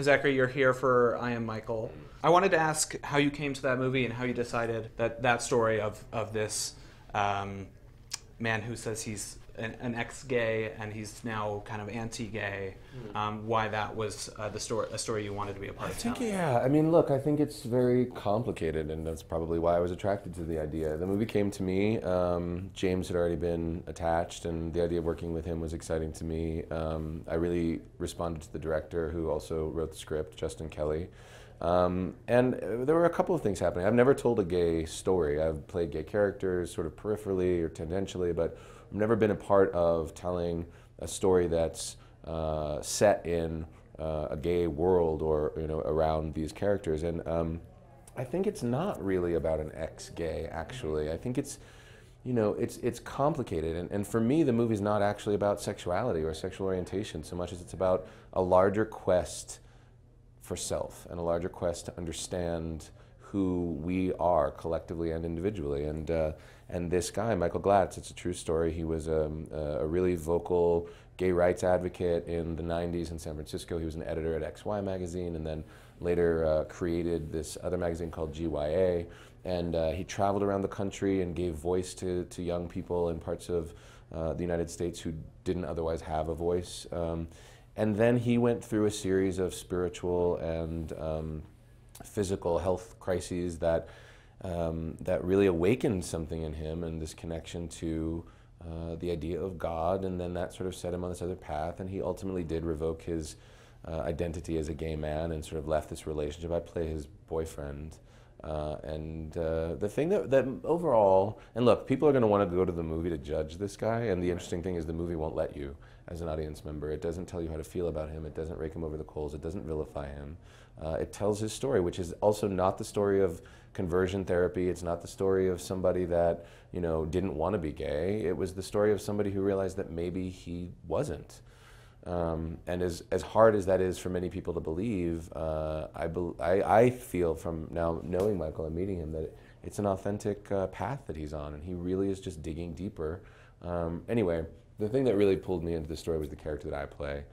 Zachary, you're here for I Am Michael. I wanted to ask how you came to that movie and how you decided that story of this man who says he's an ex-gay and he's now kind of anti-gay. Why that was a story you wanted to be a part of. Yeah. I mean, look, I think it's very complicated, and that's probably why I was attracted to the idea. The movie came to me. James had already been attached, and the idea of working with him was exciting to me. I really responded to the director, who also wrote the script, Justin Kelly. And there were a couple of things happening. I've never told a gay story. I've played gay characters sort of peripherally or tangentially, but I've never been a part of telling a story that's set in a gay world or around these characters. And I think it's not really about an ex-gay, actually. I think it's it's complicated. And for me, the movie's not actually about sexuality or sexual orientation so much as it's about a larger quest for self and a larger quest to understand who we are collectively and individually. And this guy, Michael Glatze, it's a true story. He was a really vocal gay rights advocate in the 90s in San Francisco. He was an editor at XY magazine and then later created this other magazine called GYA. And he traveled around the country and gave voice to young people in parts of the United States who didn't otherwise have a voice. And then he went through a series of spiritual and physical health crises that really awakened something in him, and this connection to the idea of God, and then that sort of set him on this other path, and he ultimately did revoke his identity as a gay man and sort of left this relationship. I play his boyfriend. The thing that overall, and look, people are going to want to go to the movie to judge this guy, and the interesting thing is the movie won't let you as an audience member. It doesn't tell you how to feel about him. It doesn't rake him over the coals. It doesn't vilify him. It tells his story, which is also not the story of conversion therapy. It's not the story of somebody that didn't want to be gay. It was the story of somebody who realized that maybe he wasn't. And as hard as that is for many people to believe, I feel from now knowing Michael and meeting him that it's an authentic path that he's on, and he really is just digging deeper. Anyway, the thing that really pulled me into the story was the character that I play,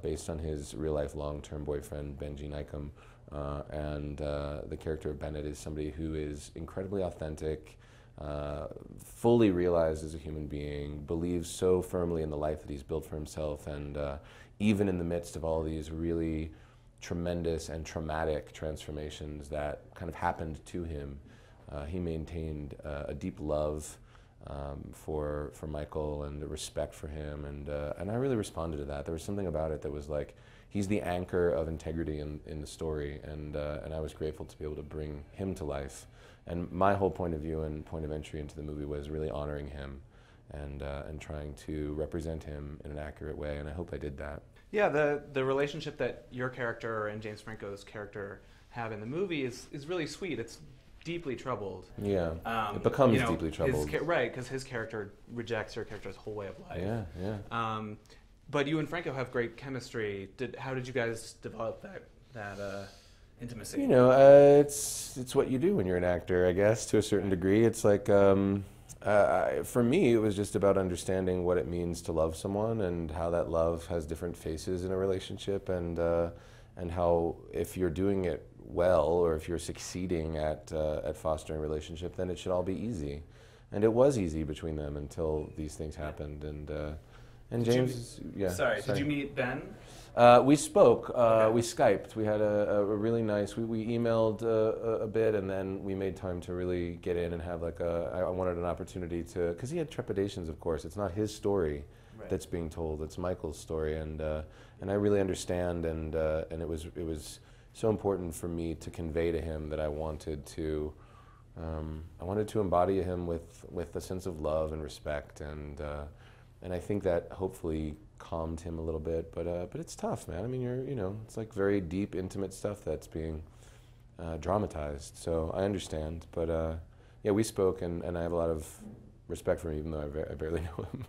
based on his real-life long-term boyfriend, Benji Nycum. The character of Bennett is somebody who is incredibly authentic, fully realized as a human being, believes so firmly in the life that he's built for himself, and even in the midst of all these really tremendous and traumatic transformations that kind of happened to him, he maintained a deep love for Michael and a respect for him, and I really responded to that. There was something about it that was like, he's the anchor of integrity in the story, and I was grateful to be able to bring him to life. And my whole point of view and point of entry into the movie was really honoring him and trying to represent him in an accurate way, and I hope I did that. Yeah, the relationship that your character and James Franco's character have in the movie is really sweet. It's deeply troubled. Yeah, it becomes deeply troubled. Right, because his character rejects your character's whole way of life. Yeah. But you and Franco have great chemistry. How did you guys develop that intimacy? It's what you do when you're an actor, I guess, to a certain degree. It's like, for me, it was just about understanding what it means to love someone and how that love has different faces in a relationship, and how if you're doing it well, or if you're succeeding at fostering a relationship, then it should all be easy. And it was easy between them until these things happened. And James, Sorry, did you meet Ben? We spoke, Okay. We Skyped. We had a really nice, we emailed a bit, and then we made time to really get in and have I wanted an opportunity to, because he had trepidations, of course. It's not his story that's being told, it's Michael's story, and I really understand, and it was so important for me to convey to him that I wanted to embody him with a sense of love and respect, and I think that hopefully calmed him a little bit, but it's tough, man. I mean, it's like very deep, intimate stuff that's being dramatized. So I understand, but yeah, we spoke, and I have a lot of respect for him, even though I barely know him.